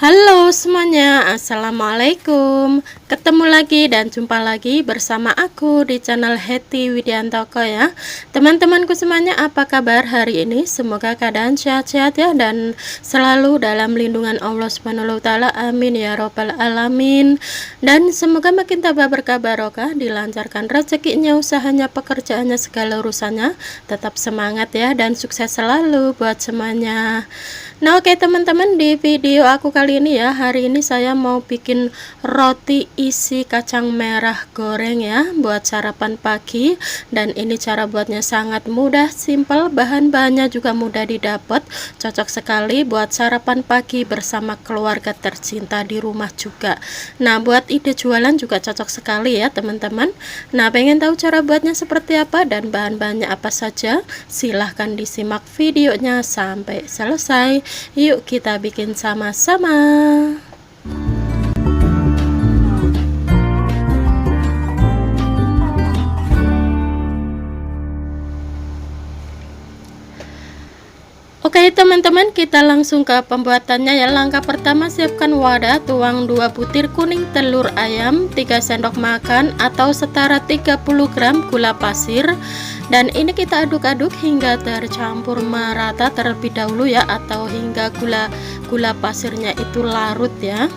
Halo semuanya, assalamualaikum. Ketemu lagi dan jumpa lagi bersama aku di channel Hetty Widiantoko ya. Teman-temanku semuanya, apa kabar hari ini? Semoga keadaan sehat-sehat ya dan selalu dalam lindungan Allah Subhanahu wa taala. Amin ya robbal alamin. Dan semoga makin tambah berkah barokah, dilancarkan rezekinya, usahanya, pekerjaannya, segala urusannya. Tetap semangat ya dan sukses selalu buat semuanya. Nah, oke teman-teman, di video aku kali ini ya, hari ini saya mau bikin roti isi kacang merah goreng ya buat sarapan pagi. Dan ini cara buatnya sangat mudah, simple, bahan-bahannya juga mudah didapat, cocok sekali buat sarapan pagi bersama keluarga tercinta di rumah juga. Nah, buat ide jualan juga cocok sekali ya teman-teman. Nah, pengen tahu cara buatnya seperti apa dan bahan-bahannya apa saja? Silahkan disimak videonya sampai selesai. Yuk kita bikin sama-sama. Oke teman-teman, kita langsung ke pembuatannya ya. Langkah pertama, siapkan wadah, tuang 2 butir kuning telur ayam, 3 sendok makan atau setara 30 gram gula pasir. Dan ini kita aduk-aduk hingga tercampur merata terlebih dahulu ya, atau hingga gula pasirnya itu larut ya.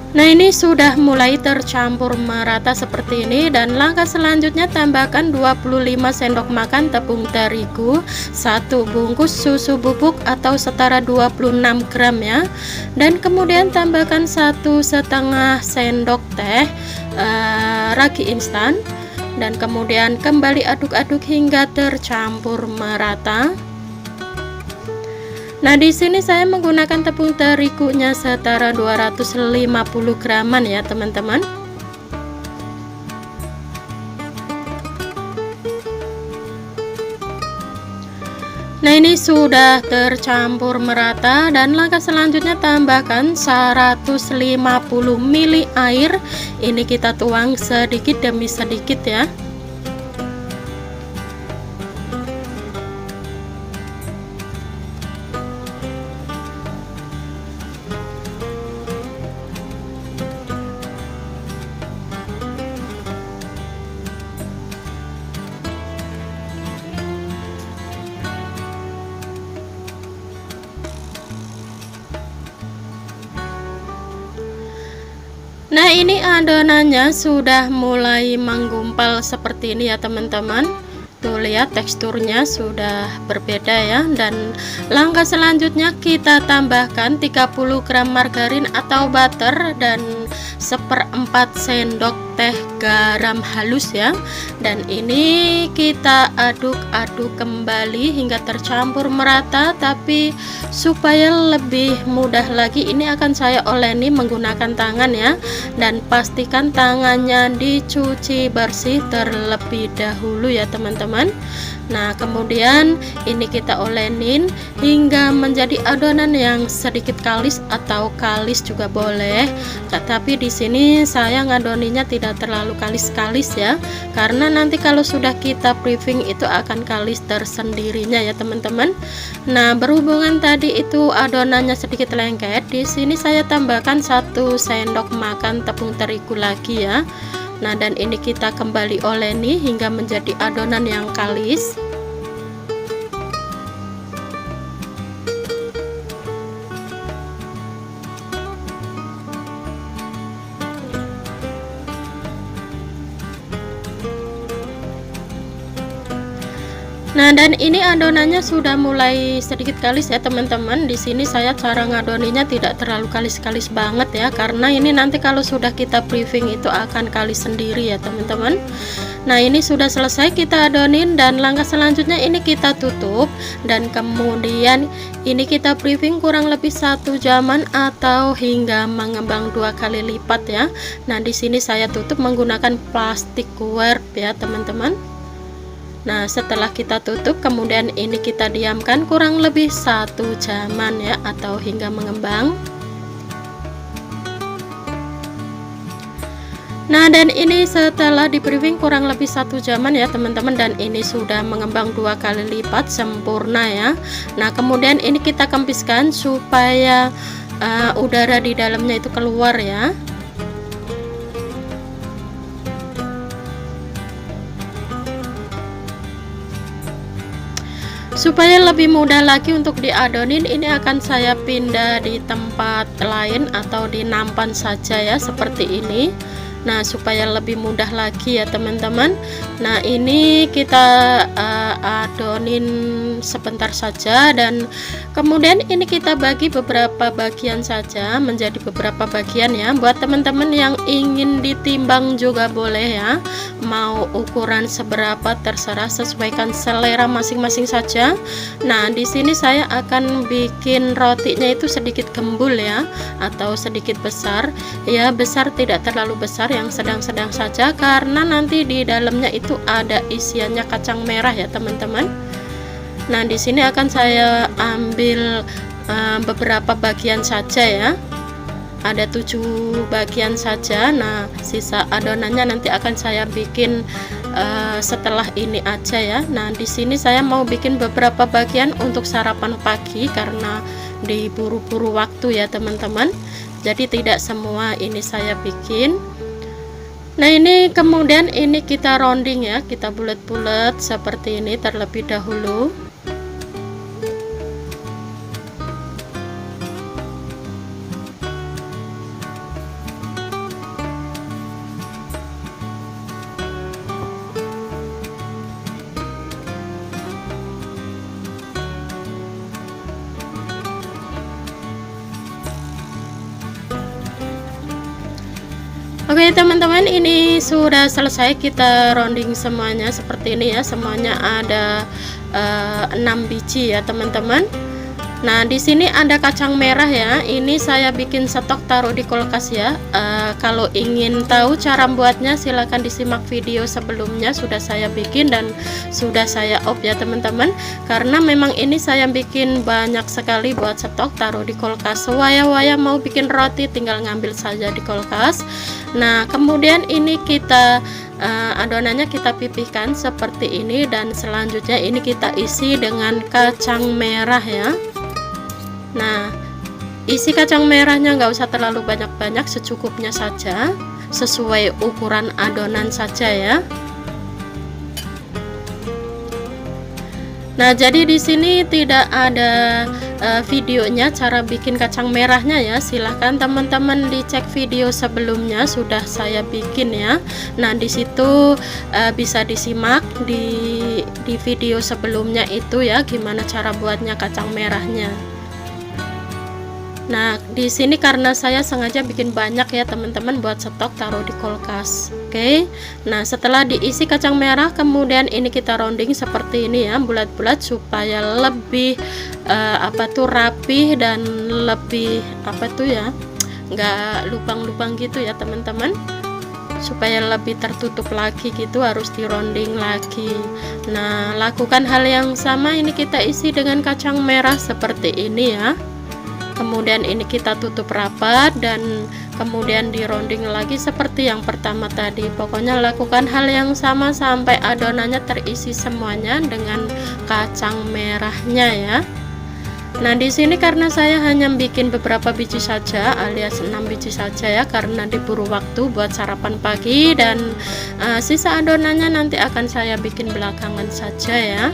Nah, ini sudah mulai tercampur merata seperti ini. Dan langkah selanjutnya, tambahkan 25 sendok makan tepung terigu, 1 bungkus susu bubuk atau setara 26 gram ya. Dan kemudian tambahkan 1,5 sendok teh ragi instan. Dan kemudian kembali aduk-aduk hingga tercampur merata. Nah, di sini saya menggunakan tepung terigunya setara 250 graman ya, teman-teman. Nah, ini sudah tercampur merata dan langkah selanjutnya tambahkan 150 ml air. Ini kita tuang sedikit demi sedikit ya. Nah, ini adonannya sudah mulai menggumpal seperti ini ya teman-teman. Tuh lihat, teksturnya sudah berbeda ya. Dan langkah selanjutnya kita tambahkan 30 gram margarin atau butter dan 1/4 sendok teh garam halus ya. Dan ini kita aduk-aduk kembali hingga tercampur merata, tapi supaya lebih mudah lagi ini akan saya oleni menggunakan tangan ya. Dan pastikan tangannya dicuci bersih terlebih dahulu ya teman-teman. Nah, kemudian ini kita olenin hingga menjadi adonan yang sedikit kalis atau kalis juga boleh. Tetapi di sini saya ngadoninya tidak terlalu kalis-kalis ya, karena nanti kalau sudah kita briefing itu akan kalis tersendirinya ya teman-teman. Nah, berhubungan tadi itu adonannya sedikit lengket, di sini saya tambahkan 1 sendok makan tepung terigu lagi ya. Nah, dan ini kita kembali oleni hingga menjadi adonan yang kalis. Nah, dan ini adonannya sudah mulai sedikit kalis ya teman-teman. Di sini saya cara ngadoninya tidak terlalu kalis-kalis banget ya, karena ini nanti kalau sudah kita briefing itu akan kalis sendiri ya teman-teman. Nah, ini sudah selesai kita adonin dan langkah selanjutnya ini kita tutup dan kemudian ini kita briefing kurang lebih 1 jaman atau hingga mengembang 2 kali lipat ya. Nah, di sini saya tutup menggunakan plastik wrap ya teman-teman. Nah, setelah kita tutup kemudian ini kita diamkan kurang lebih 1 jaman ya, atau hingga mengembang. Nah, dan ini setelah di briefing kurang lebih 1 jaman ya teman-teman, dan ini sudah mengembang 2 kali lipat sempurna ya. Nah, kemudian ini kita kempiskan supaya udara di dalamnya itu keluar ya. Supaya lebih mudah lagi untuk diadonin, ini akan saya pindah di tempat lain atau di nampan saja ya, seperti ini. Nah, supaya lebih mudah lagi ya teman-teman. Nah, ini kita adonin sebentar saja, dan kemudian ini kita bagi beberapa bagian saja menjadi beberapa bagian ya. Buat teman-teman yang ingin ditimbang juga boleh ya, mau ukuran seberapa terserah, sesuaikan selera masing-masing saja. Nah, di sini saya akan bikin rotinya itu sedikit gembul ya, atau sedikit besar ya. Besar tidak terlalu besar, yang sedang-sedang saja, karena nanti di dalamnya itu ada isiannya kacang merah ya teman-teman. Nah, di sini akan saya ambil beberapa bagian saja ya, ada 7 bagian saja. Nah, sisa adonannya nanti akan saya bikin setelah ini aja ya. Nah, di sini saya mau bikin beberapa bagian untuk sarapan pagi karena diburu-buru waktu ya teman-teman, jadi tidak semua ini saya bikin. Nah, ini kemudian ini kita rounding ya, kita bulat-bulat seperti ini terlebih dahulu. Oke teman-teman, ini sudah selesai kita rounding semuanya seperti ini ya. Semuanya ada 6 biji ya teman-teman. Nah, di sini ada kacang merah ya. Ini saya bikin stok taruh di kulkas ya. Kalau ingin tahu cara buatnya silahkan disimak video sebelumnya, sudah saya bikin dan sudah saya off ya teman-teman. Karena memang ini saya bikin banyak sekali buat stok taruh di kulkas. Waya-waya mau bikin roti tinggal ngambil saja di kulkas. Nah, kemudian ini kita adonannya kita pipihkan seperti ini, dan selanjutnya ini kita isi dengan kacang merah ya. Nah, isi kacang merahnya nggak usah terlalu banyak-banyak, secukupnya saja, sesuai ukuran adonan saja ya. Nah, jadi di sini tidak ada videonya cara bikin kacang merahnya ya. Silahkan teman-teman dicek video sebelumnya, sudah saya bikin ya. Nah, di situ bisa disimak di video sebelumnya itu ya, gimana cara buatnya kacang merahnya. Nah, di sini karena saya sengaja bikin banyak ya teman-teman buat stok taruh di kulkas. Oke. Nah, setelah diisi kacang merah, kemudian ini kita rounding seperti ini ya, bulat-bulat supaya lebih rapih dan lebih nggak lubang-lubang gitu ya teman-teman. Supaya lebih tertutup lagi gitu, harus di rounding lagi. Nah, lakukan hal yang sama, ini kita isi dengan kacang merah seperti ini ya. Kemudian ini kita tutup rapat dan kemudian di rounding lagi seperti yang pertama tadi. Pokoknya lakukan hal yang sama sampai adonannya terisi semuanya dengan kacang merahnya ya. Nah, di sini karena saya hanya bikin beberapa biji saja, alias 6 biji saja ya, karena diburu waktu buat sarapan pagi, dan sisa adonannya nanti akan saya bikin belakangan saja ya.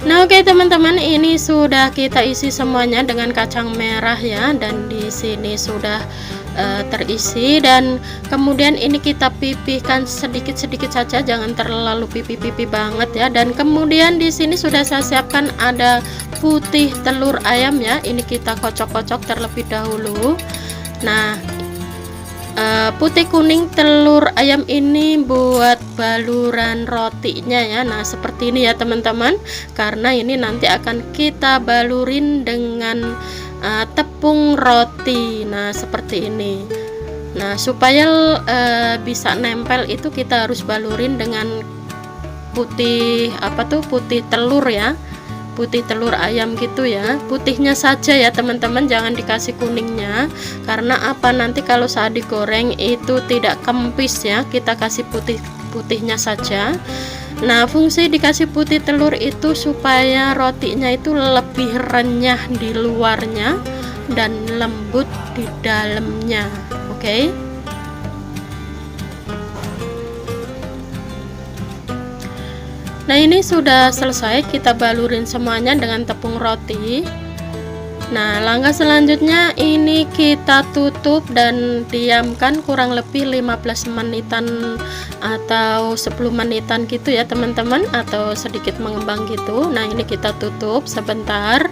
Nah, oke teman-teman, ini sudah kita isi semuanya dengan kacang merah ya, dan di sini sudah terisi, dan kemudian ini kita pipihkan sedikit-sedikit saja, jangan terlalu pipih-pipih banget ya. Dan kemudian di sini sudah saya siapkan ada putih telur ayam ya, ini kita kocok-kocok terlebih dahulu. Nah, putih kuning telur ayam ini buat baluran rotinya ya. Nah seperti ini ya teman-teman, karena ini nanti akan kita balurin dengan tepung roti. Nah seperti ini. Nah supaya bisa nempel itu kita harus balurin dengan putih putih telur ya, putih telur ayam gitu ya, putihnya saja ya teman-teman, jangan dikasih kuningnya, karena apa, nanti kalau saat digoreng itu tidak kempis ya, kita kasih putihnya saja. Nah fungsi dikasih putih telur itu supaya rotinya itu lebih renyah di luarnya dan lembut di dalamnya. Oke. Nah ini sudah selesai, kita balurin semuanya dengan tepung roti. Nah langkah selanjutnya ini kita tutup dan diamkan kurang lebih 15 menitan atau 10 menitan gitu ya teman-teman, atau sedikit mengembang gitu. Nah ini kita tutup sebentar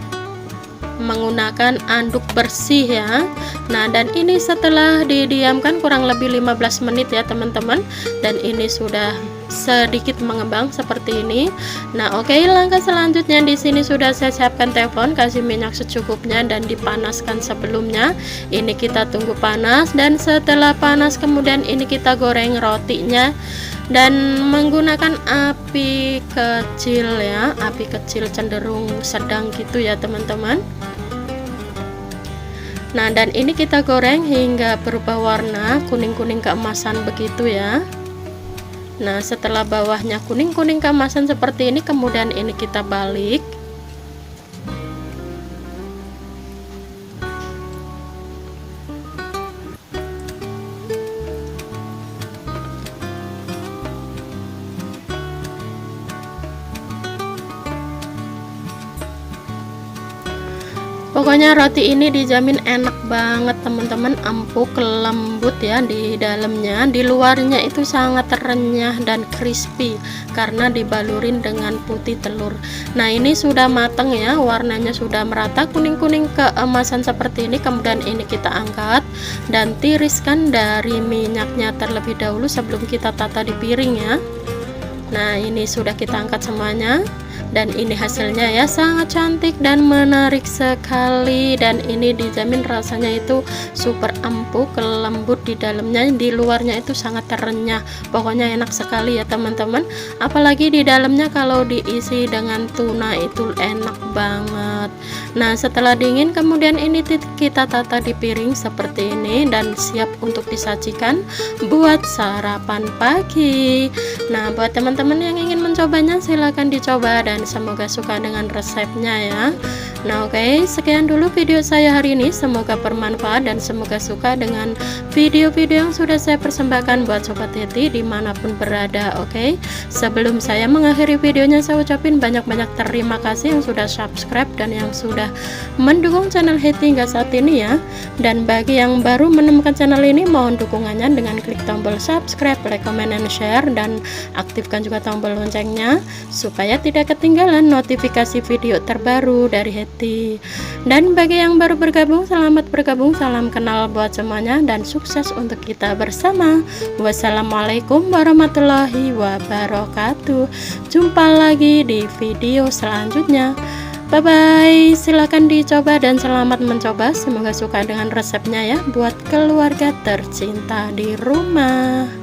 menggunakan anduk bersih ya. Nah dan ini setelah didiamkan kurang lebih 15 menit ya teman-teman, dan ini sudah sedikit mengembang seperti ini. Nah oke, langkah selanjutnya di sini sudah saya siapkan teflon, kasih minyak secukupnya dan dipanaskan sebelumnya. Ini kita tunggu panas, dan setelah panas kemudian ini kita goreng rotinya dan menggunakan api kecil ya, api kecil cenderung sedang gitu ya teman-teman. Nah dan ini kita goreng hingga berubah warna kuning-kuning keemasan begitu ya. Nah setelah bawahnya kuning-kuning keemasan seperti ini, kemudian ini kita balik. Pokoknya roti ini dijamin enak banget teman-teman, empuk, lembut ya di dalamnya, di luarnya itu sangat renyah dan crispy karena dibalurin dengan putih telur. Nah ini sudah matang ya, warnanya sudah merata kuning-kuning keemasan seperti ini. Kemudian ini kita angkat dan tiriskan dari minyaknya terlebih dahulu sebelum kita tata di piring ya. Nah ini sudah kita angkat semuanya, dan ini hasilnya ya, sangat cantik dan menarik sekali, dan ini dijamin rasanya itu super empuk, lembut di dalamnya, di luarnya itu sangat renyah. Pokoknya enak sekali ya teman-teman, apalagi di dalamnya kalau diisi dengan tuna itu enak banget. Nah setelah dingin kemudian ini kita tata di piring seperti ini dan siap untuk disajikan buat sarapan pagi. Nah buat teman-teman yang ingin mencobanya silahkan dicoba dan semoga suka dengan resepnya ya. Nah oke, sekian dulu video saya hari ini, semoga bermanfaat dan semoga suka dengan video-video yang sudah saya persembahkan buat Sobat Hetty dimanapun berada. Oke, sebelum saya mengakhiri videonya, saya ucapin banyak-banyak terima kasih yang sudah subscribe dan yang sudah mendukung channel Hetty hingga saat ini ya. Dan bagi yang baru menemukan channel ini, mohon dukungannya dengan klik tombol subscribe, like, comment, and share, dan aktifkan juga tombol loncengnya supaya tidak ketinggalan notifikasi video terbaru dari Hetty. Dan bagi yang baru bergabung, selamat bergabung, salam kenal buat semuanya dan sukses untuk kita bersama. Wassalamualaikum warahmatullahi wabarakatuh. Jumpa lagi di video selanjutnya. Bye bye, silahkan dicoba dan selamat mencoba, semoga suka dengan resepnya ya buat keluarga tercinta di rumah.